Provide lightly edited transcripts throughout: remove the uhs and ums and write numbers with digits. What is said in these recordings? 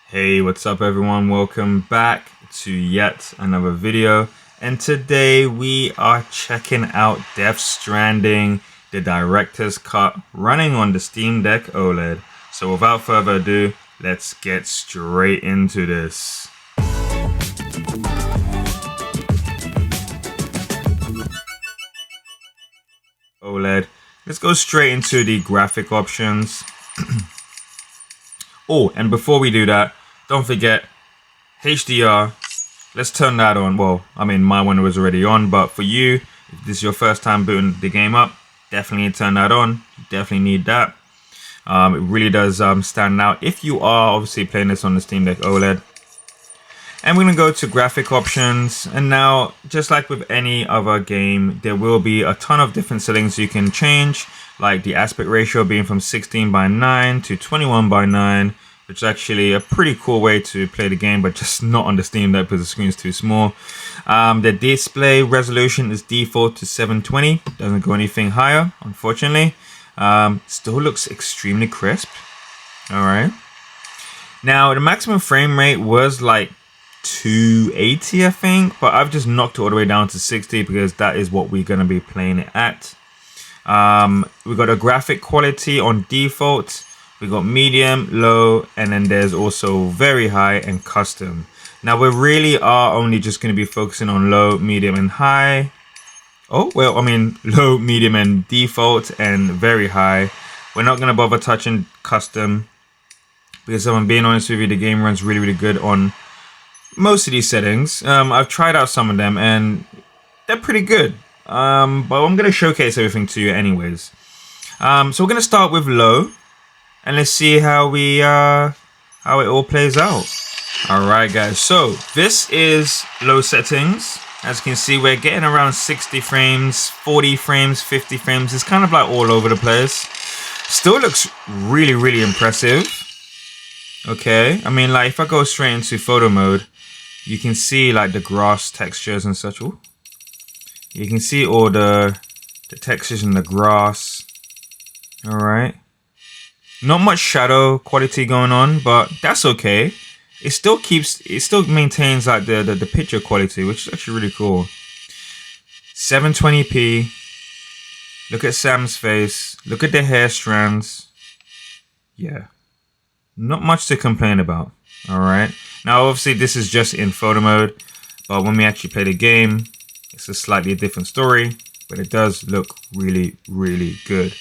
Hey, what's up everyone? Welcome back to yet another video. And today we are checking out Death Stranding, the director's cut, running on the Steam Deck OLED. So without further ado, let's get straight into this. OLED. Let's go straight into the graphic options. Oh, and before we do that, don't forget HDR. Let's turn that on. Well, I mean, my one was already on, but for you, if this is your first time booting the game up, definitely turn that on. You definitely need that. It really does stand out if you are obviously playing this on the Steam Deck OLED. And we're going to go to graphic options. And now, just like with any other game, there will be a ton of different settings you can change, like the aspect ratio being from 16:9 to 21:9, which is actually a pretty cool way to play the game, but just not on the Steam Deck because the screen's too small. The display resolution is default to 720, doesn't go anything higher, unfortunately. Still looks extremely crisp. All right. Now, the maximum frame rate was like 280, I think, but I've just knocked it all the way down to 60 because that is what we're going to be playing it at. We got a graphic quality on default. We got medium, low, and then there's also very high and custom. Now we really are only just going to be focusing on low, medium, and high. Oh, well, I mean low, medium, and default, and very high. We're not going to bother touching custom because if I'm being honest with you, the game runs really good on most of these settings. I've tried out some of them and they're pretty good. But I'm going to showcase everything to you anyways. So we're going to start with low. And let's see how it all plays out. Alright guys, so this is low settings. As you can see, we're getting around 60 frames, 40 frames, 50 frames. It's kind of like all over the place. Still looks really impressive. Okay, I mean, like if I go straight into photo mode, you can see like the grass textures and such. Ooh. You can see all the textures in the grass. Alright. Not much shadow quality going on, but that's okay. It still maintains like the picture quality, which is actually really cool. 720p. Look at Sam's face. Look at the hair strands. Yeah. Not much to complain about. Alright. Now obviously this is just in photo mode, but when we actually play the game, it's a slightly different story, but it does look really good.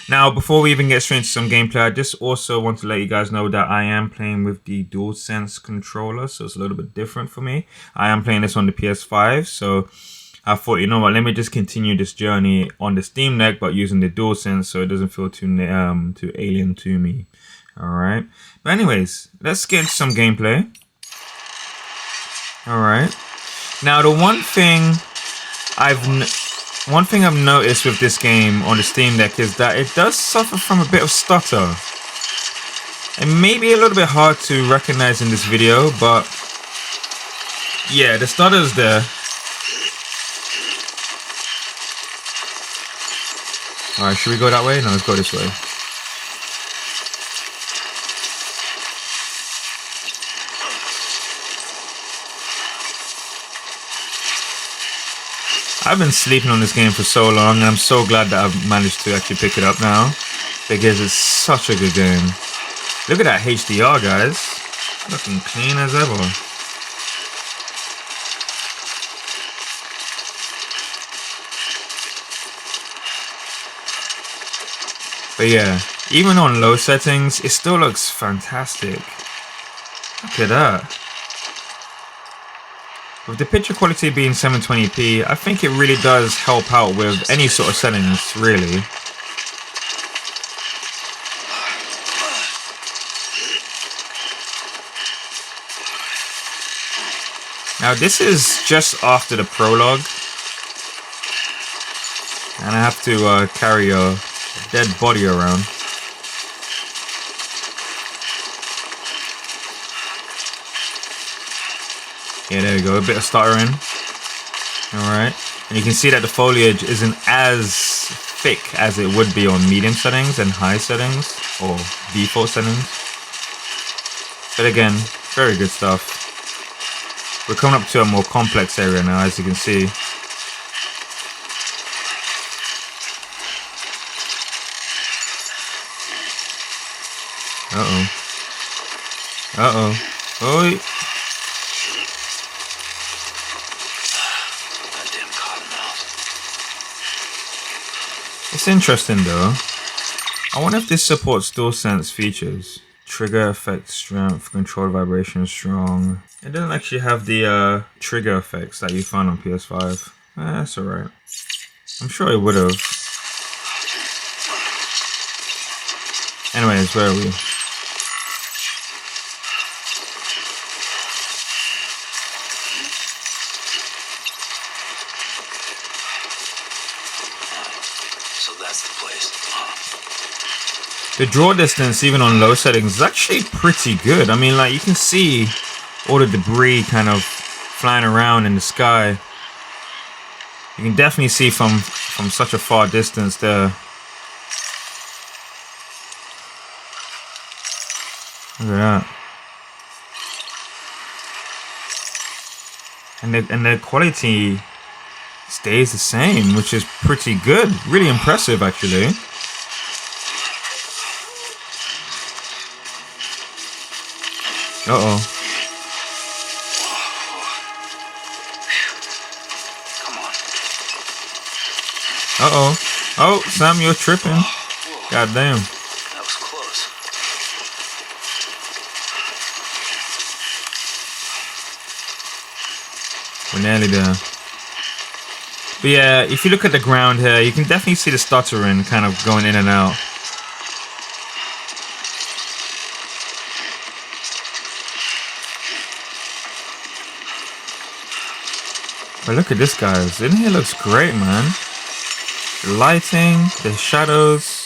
Now, before we even get straight into some gameplay, I just also want to let you guys know that I am playing with the DualSense controller, so it's a little bit different for me. I am playing this on the PS5, so I thought, you know what, let me just continue this journey on the Steam Deck, but using the DualSense so it doesn't feel too alien to me. Alright, but anyways, let's get into some gameplay. Alright, now the one thing I've noticed with this game on the Steam Deck is that it does suffer from a bit of stutter. It may be a little bit hard to recognize in this video, but yeah, the stutter is there. Alright, should we go that way? No, let's go this way. I've been sleeping on this game for so long, and I'm so glad that I've managed to actually pick it up now, because it's such a good game. Look at that HDR, guys. Looking clean as ever. But yeah, even on low settings, it still looks fantastic. Look at that. With the picture quality being 720p, I think it really does help out with any sort of settings, really. Now this is just after the prologue, and I have to carry a dead body around. Yeah, there we go, a bit of stuttering. Alright, and you can see that the foliage isn't as thick as it would be on medium settings and high settings, or default settings. But again, Very good stuff. We're coming up to a more complex area now, as you can see. Uh-oh. Uh-oh. Oh. Goddamn cottonmouth. It's interesting though. I wonder if this supports DualSense features. Trigger effect strength, control vibration strong. It doesn't actually have the trigger effects that you find on PS5. That's alright. I'm sure it would have. Anyways, where are we? So that's the place. The draw distance, even on low settings, is actually pretty good. I mean, like, you can see all the debris kind of flying around in the sky. You can definitely see from such a far distance there. Look at that. And the quality stays the same, which is pretty good. Really impressive, actually. Uh-oh. Come on. Uh-oh. Oh, Sam, you're tripping. God damn. That was close. We're nearly there. But yeah, if you look at the ground here, you can definitely see the stuttering kind of going in and out. But look at this, guys. In here looks great, man. The lighting, the shadows.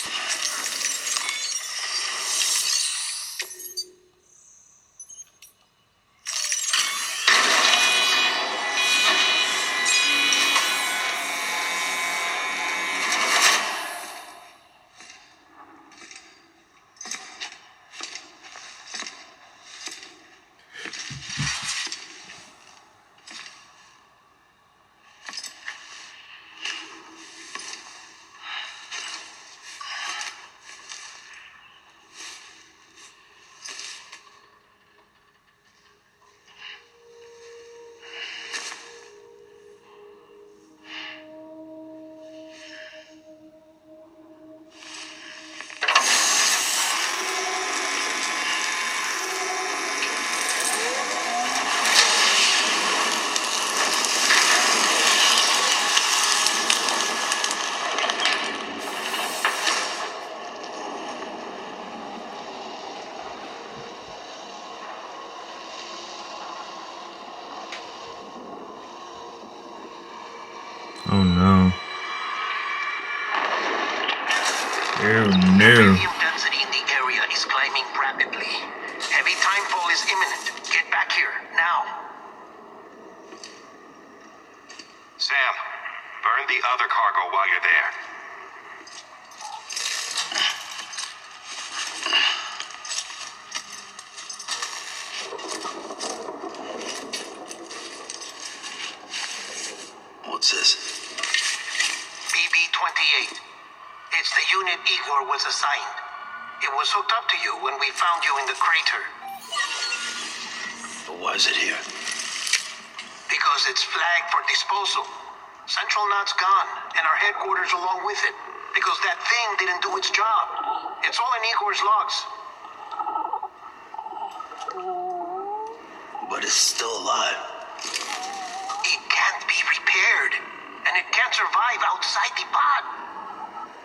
Oh no. Oh no. Radium density in the area is climbing rapidly. Heavy timefall is imminent. Get back here, now. Sam, burn the other cargo while you're there. What's this? BB-28. It's the unit Igor was assigned. It was hooked up to you when we found you in the crater. But why is it here? Because it's flagged for disposal. Central Knot's gone, and our headquarters along with it. Because that thing didn't do its job. It's all in Igor's logs. But it's still alive. It can't be repaired, and it can't survive outside the pod.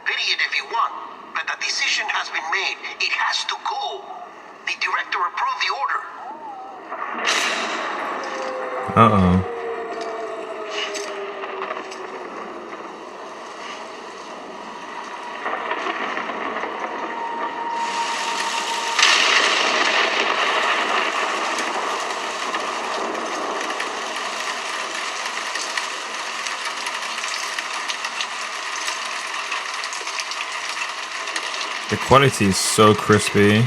Pity it if you want, but the decision has been made. It has to go. The director approved the order. Uh-oh. The quality is so crispy.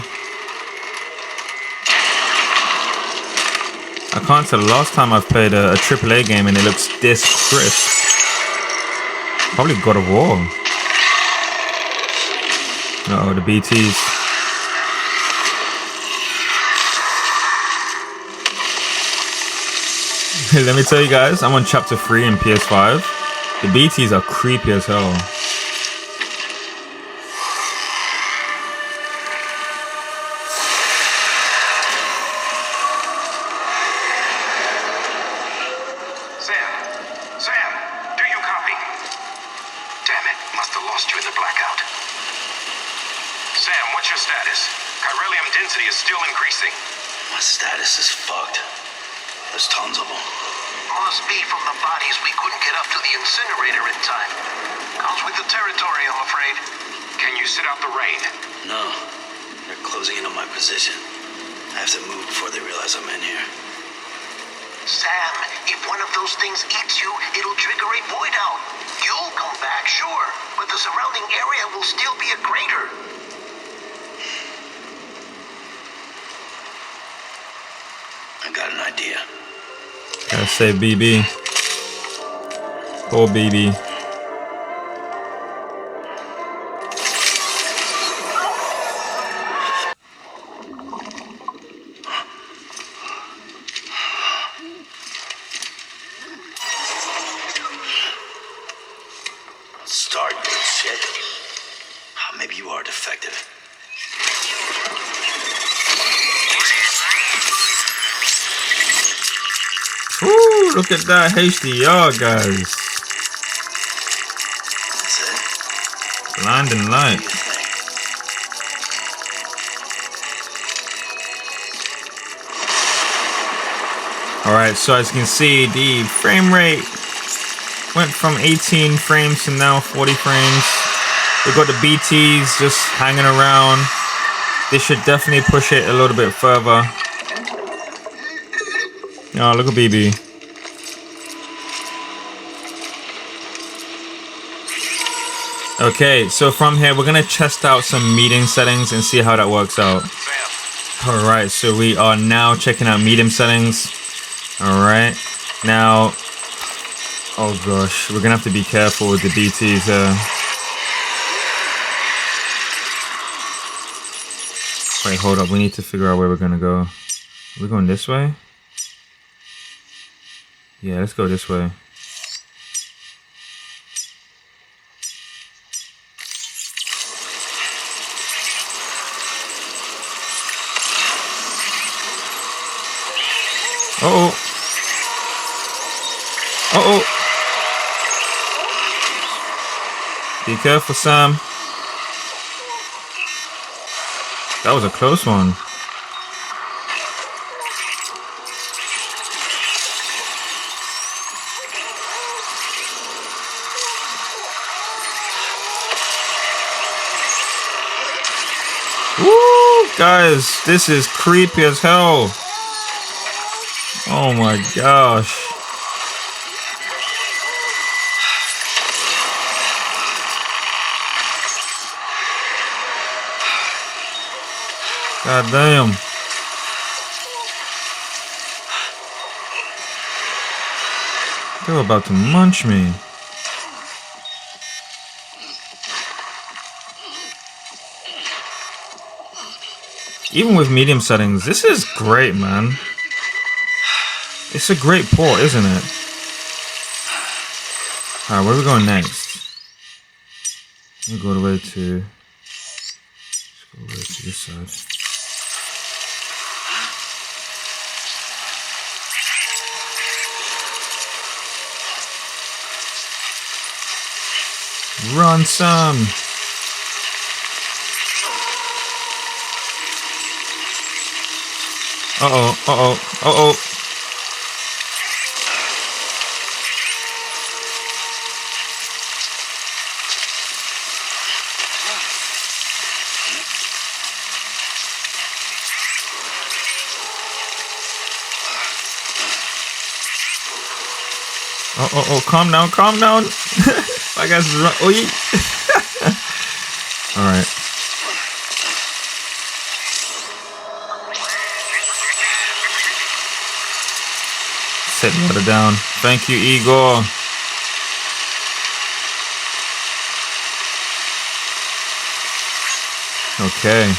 can't tell the last time I've played a AAA game and it looks this crisp. Probably God of War. Uh-oh, the BTs. Let me tell you guys, I'm on chapter 3 in PS5. The BTs are creepy as hell. Sam, do you copy? Damn it, must have lost you in the blackout. Sam, what's your status? Chiralium density is still increasing. My status is fucked. There's tons of them. Must be from the bodies we couldn't get up to the incinerator in time. Comes with the territory, I'm afraid. Can you sit out the rain? No, they're closing in on my position. I have to move before they realize I'm in here. Sam, if one of those things eats you, it'll trigger a void out. You'll come back, sure, but the surrounding area will still be a crater. I got an idea. Gotta say BB. Poor BB. Start, you shit. Maybe you are defective. Ooh, look at that HDR, guys. That's it. Blinding light. What do you think? Alright, so as you can see, the frame rate went from 18 frames to now 40 frames. We've got the BTs just hanging around. This should definitely push it a little bit further. Oh, look at BB. Okay, so from here, we're going to test out some medium settings and see how that works out. Alright, so we are now checking out medium settings. Alright, now, oh gosh, we're going to have to be careful with the BTs. Wait, hold up, we need to figure out where we're going to go. Are we going this way? Yeah, let's go this way. Uh-oh. Uh-oh. Be careful, Sam. That was a close one. Woo! Guys, this is creepy as hell. Oh my gosh. God damn. They're about to munch me. Even with medium settings, this is great, man. It's a great port, isn't it? Alright, where are we going next? We'll go all the way to... Let's go all the way to this side. Run, Sam! Uh-oh, uh-oh, uh-oh. Oh, calm down, calm down. My guy's run. Oh, alright. take the other down. Thank you, Igor. Okay.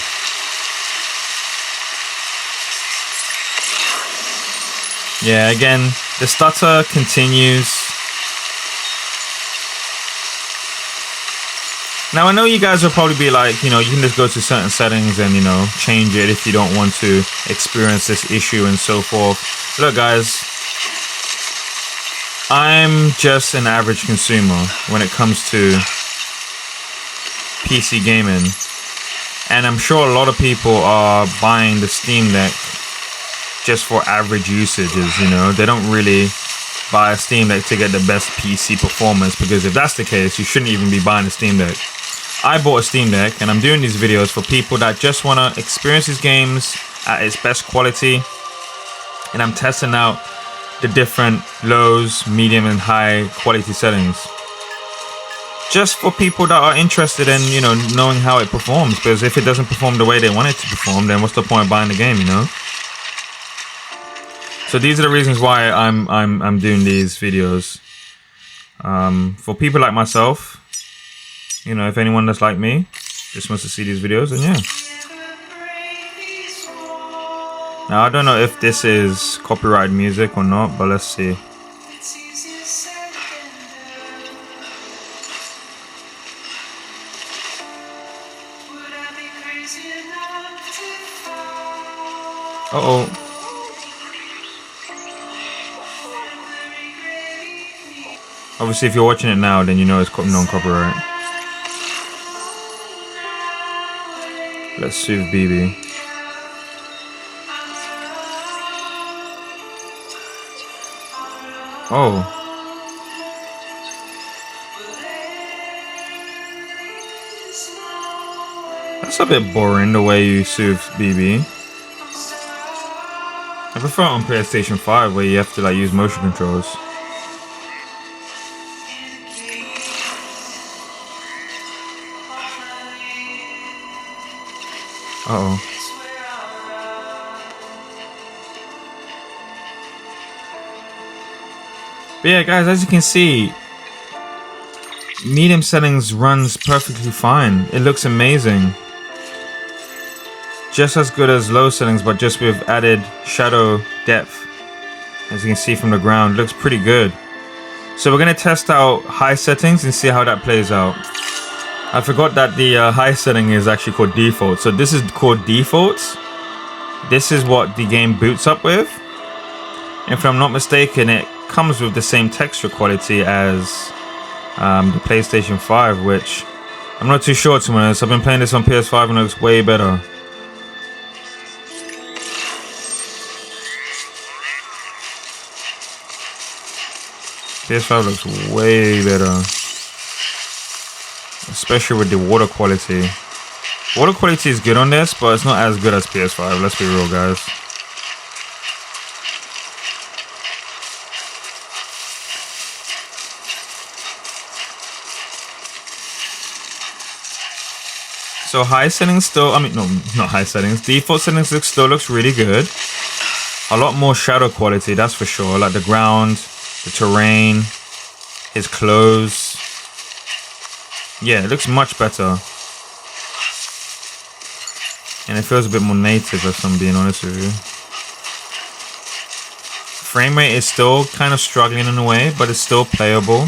Yeah, again, the stutter continues. Now, I know you guys will probably be like, you know, you can just go to certain settings and, you know, change it if you don't want to experience this issue and so forth. Look, guys, I'm just an average consumer when it comes to PC gaming. And I'm sure a lot of people are buying the Steam Deck just for average usages, you know. They don't really buy a Steam Deck to get the best PC performance, because if that's the case, you shouldn't even be buying a Steam Deck. I bought a Steam Deck and I'm doing these videos for people that just want to experience these games at its best quality. And I'm testing out the different lows, medium and high quality settings, just for people that are interested in, you know, knowing how it performs. Because if it doesn't perform the way they want it to perform, then what's the point of buying the game, you know? So these are the reasons why I'm doing these videos. For people like myself, you know, if anyone that's like me just wants to see these videos, then yeah. Now I don't know if this is copyright music or not, but let's see. Uh-oh. Obviously, if you're watching it now, then you know it's non-copyright. Let's soothe BB. Oh. That's a bit boring, the way you soothe BB. I prefer it on PlayStation 5, where you have to like use motion controls. Uh-oh. But yeah, guys, as you can see, medium settings runs perfectly fine. It looks amazing. Just as good as low settings, but just with added shadow depth. As you can see from the ground, looks pretty good. So we're going to test out high settings and see how that plays out. I forgot that the high setting is actually called default. So this is called defaults. This is what the game boots up with. If I'm not mistaken, it comes with the same texture quality as the PlayStation 5, which I'm not too sure, to be honest. I've been playing this on PS5 and it looks way better. PS5 looks way better. Especially with the water quality. Water quality is good on this, but it's not as good as PS5. Let's be real, guys. So high settings still, no, not high settings. Default settings still looks really good. A lot more shadow quality, that's for sure. Like the ground, the terrain, his clothes. Yeah, it looks much better. And it feels a bit more native, if I'm being honest with you. Frame rate is still kind of struggling in a way, but it's still playable.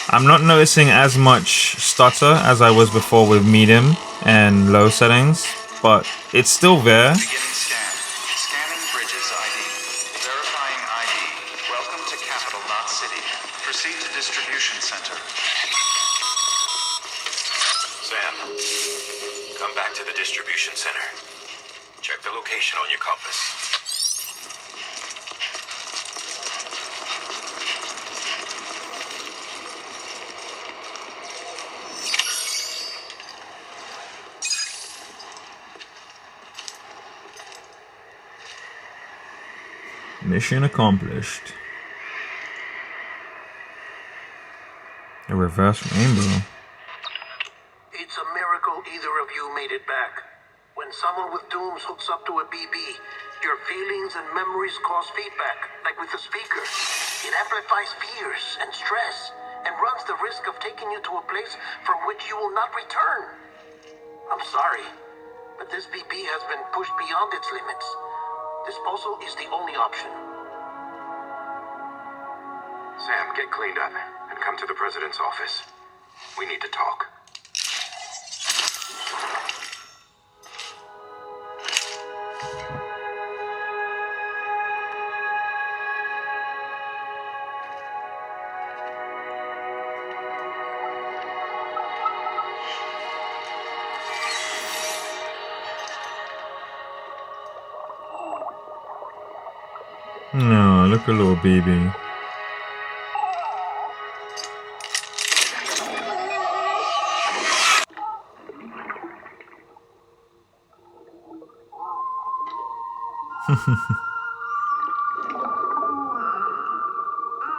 I'm not noticing as much stutter as I was before with medium and low settings, but it's still there. Beginning scan. Scanning bridges ID. Verifying ID. Welcome to Capital Knot City. Proceed to distribution center. Sam, come back to the distribution center. Check the location on your compass. Mission accomplished. A reverse rainbow. It's a miracle either of you made it back. When someone with dooms hooks up to a BB, Your feelings and memories cause feedback, like with the speaker. It amplifies fears and stress, and runs the risk of taking you to a place from which you will not return. I'm sorry, but this BB has been pushed beyond its limits. Disposal is the only option. Sam, get cleaned up and come to the president's office. We need to talk. No, look at little baby.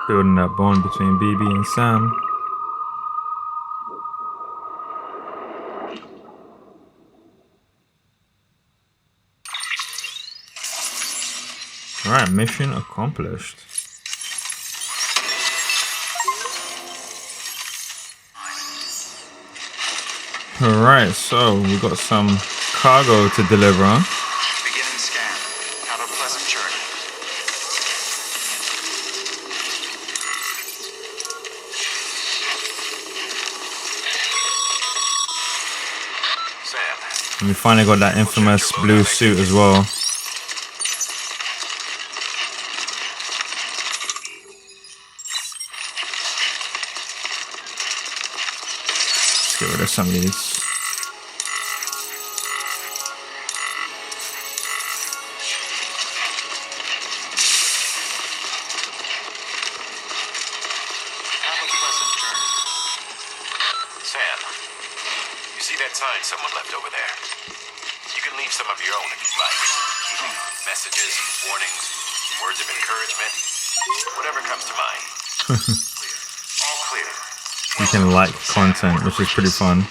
Building that bond between BB and Sam. Alright, mission accomplished. Alright, so we got some cargo to deliver. Beginning scan. Have a pleasant journey. Sam, And we finally got that infamous blue suit as well. Let's get rid of some of these. Have a pleasant journey. Sam, you see that sign someone left over there? You can leave some of your own if you'd like. Messages, warnings, words of encouragement, whatever comes to mind. All clear. You can like content, which is pretty fun.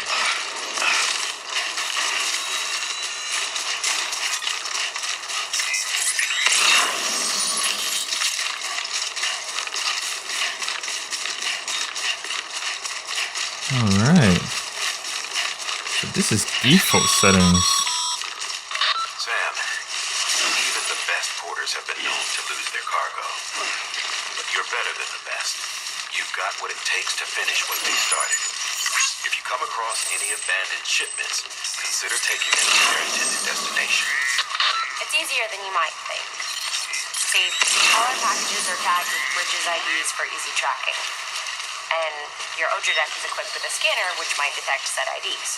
Alright. So this is default settings. Sam, even the best porters have been known to lose their cargo. But you're better than the best. You've got what it takes to finish what they started. If you come across any abandoned shipments, consider taking them to their intended destination. It's easier than you might think. See, all our packages are tagged with Bridges IDs for easy tracking. And your Ultra deck is equipped with a scanner which might detect said IDs.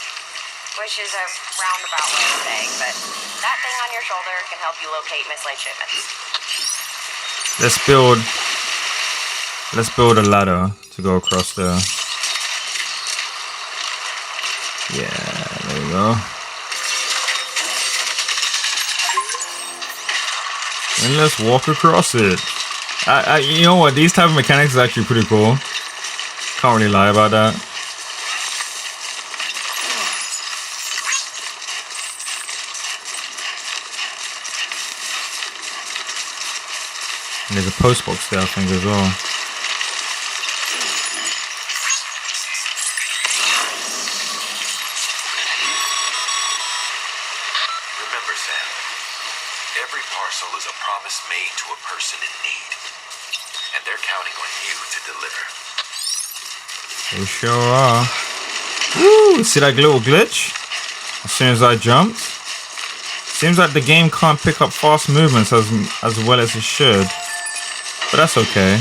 Which is a roundabout way of saying, but that thing on your shoulder can help you locate mislaid shipments. Let's build a ladder to go across there. Yeah, there we go. And let's walk across it. You know what? These type of mechanics is actually pretty cool. Can't really lie about that. And there's a post box there, I think, as well. Remember, Sam, every parcel is a promise made to a person in need. And they're counting on you to deliver. They sure are. Woo! See that little glitch? As soon as I jumped? Seems like the game can't pick up fast movements as well as it should. But that's okay.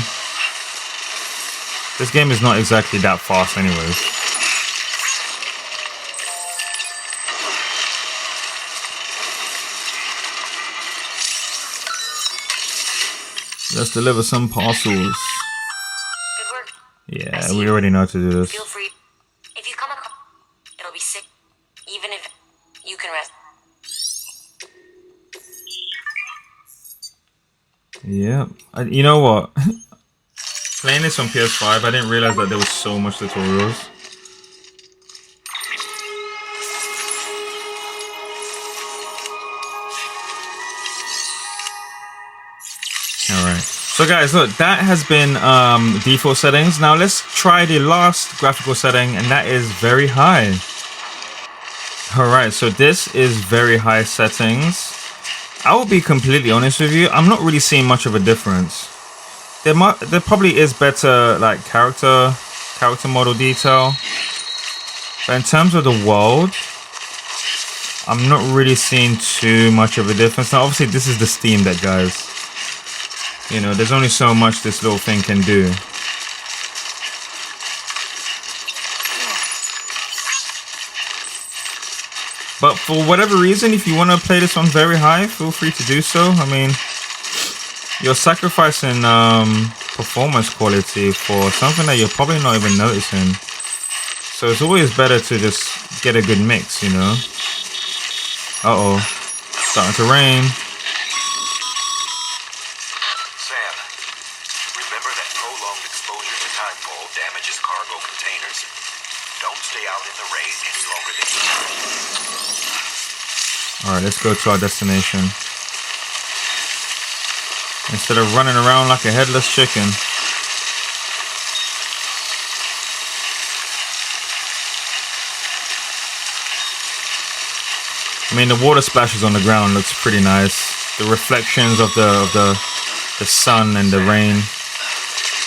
This game is not exactly that fast anyways. Let's deliver some parcels. Good work. Yeah, we already know how to do this. Feel free. If you come across, it'll be sick. Even if you can rest. Yeah, you know what? Playing this on PS5, I didn't realize that there was so much tutorials. All right. So guys, look, that has been default settings. Now let's try the last graphical setting, and that is very high. All right, so this is very high settings. I will be completely honest with you. I'm not really seeing much of a difference. There probably is better like character model detail, but in terms of the world, I'm not really seeing too much of a difference. Now, obviously, this is the Steam Deck, guys. You know, there's only so much this little thing can do. But for whatever reason, if you want to play this on very high, feel free to do so. I mean, you're sacrificing performance quality for something that you're probably not even noticing. So it's always better to just get a good mix, you know? Uh-oh. Starting to rain. Sam, remember that prolonged exposure to timefall damages cargo containers. Don't stay out in the rain any longer than you can. Alright, let's go to our destination. Instead of running around like a headless chicken. I mean, the water splashes on the ground looks pretty nice. The reflections of the sun and the rain. You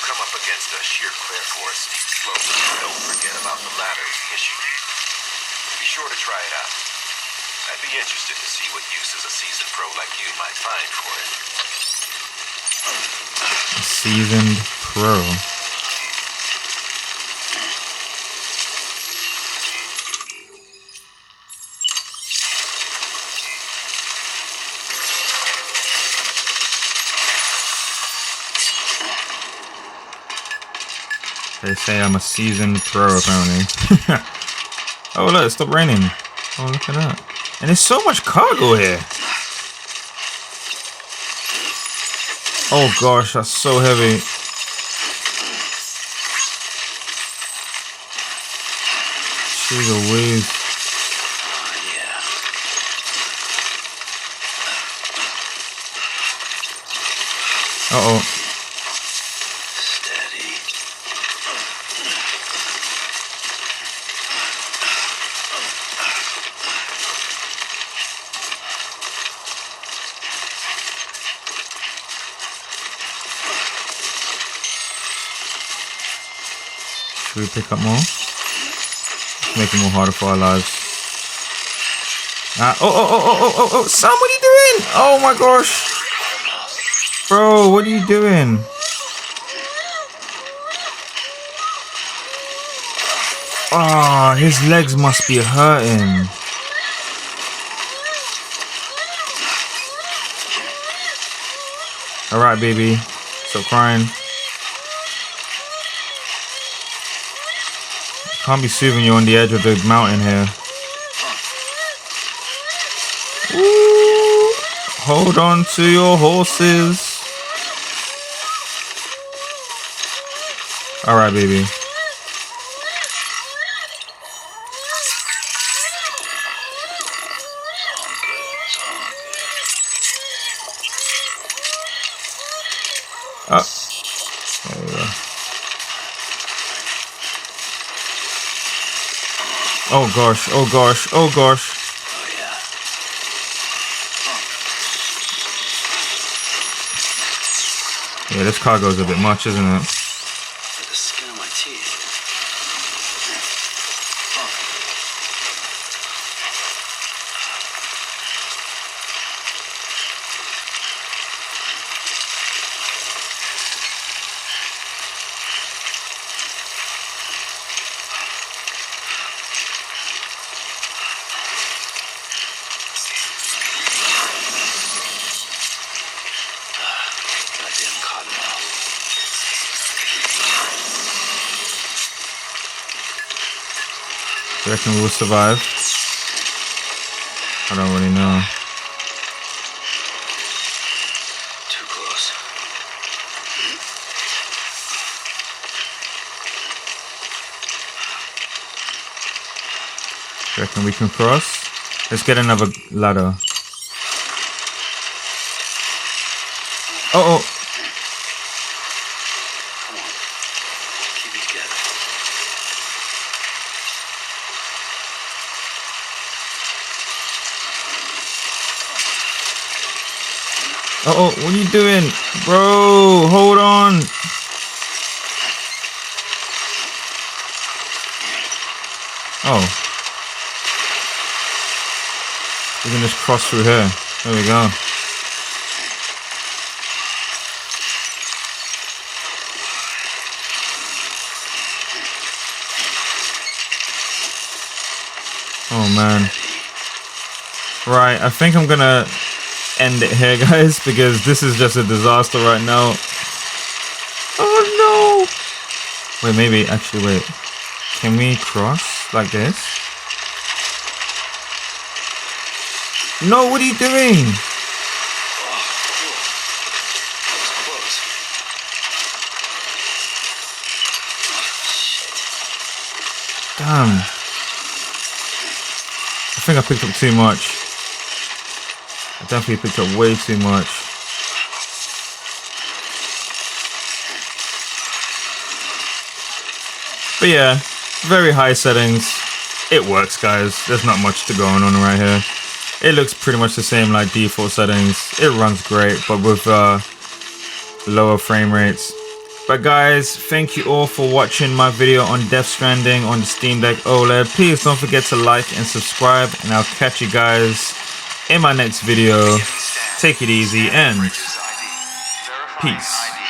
come up against a sheer clear forest steep slope. Don't forget about the ladder we issued. Be sure to try it out. I'd be interested to see what uses a seasoned pro like you might find for it. A seasoned pro. They say I'm a seasoned pro, apparently. Oh, look, it stopped raining. Oh, look at that. And there's so much cargo here. Oh, gosh, that's so heavy. Jeez Louise. Uh-oh. Should we pick up more? Let's make it more harder for our lives. Oh, Sam, what are you doing? Oh my gosh. Bro, what are you doing? Oh, his legs must be hurting. Alright, baby. Stop crying. Can't be soothing you on the edge of the mountain here. Ooh, hold on to your horses. Alright, baby. There we go. Oh gosh, oh gosh, oh gosh. Yeah, this cargo's a bit much, isn't it? For the skin of my teeth. Goddamn cottonmouth. Do you reckon we'll survive? I don't really know. Too close. Do you reckon we can cross? Let's get another ladder. Oh, Oh, what are you doing? Bro, hold on. Oh. We can just cross through here. There we go. Oh man. Right, I think I'm gonna end it here, guys, because this is just a disaster right now. Oh no! Wait, maybe, actually, wait. Can we cross like this? No, what are you doing? Damn. I think I picked up too much. I definitely picked up way too much. But yeah, very high settings. It works, guys. There's not much to go on right here. It looks pretty much the same like default settings. It runs great, but with lower frame rates. But guys, thank you all for watching my video on Death Stranding on the Steam Deck OLED. Please don't forget to like and subscribe, and I'll catch you guys in my next video. Take it easy and peace.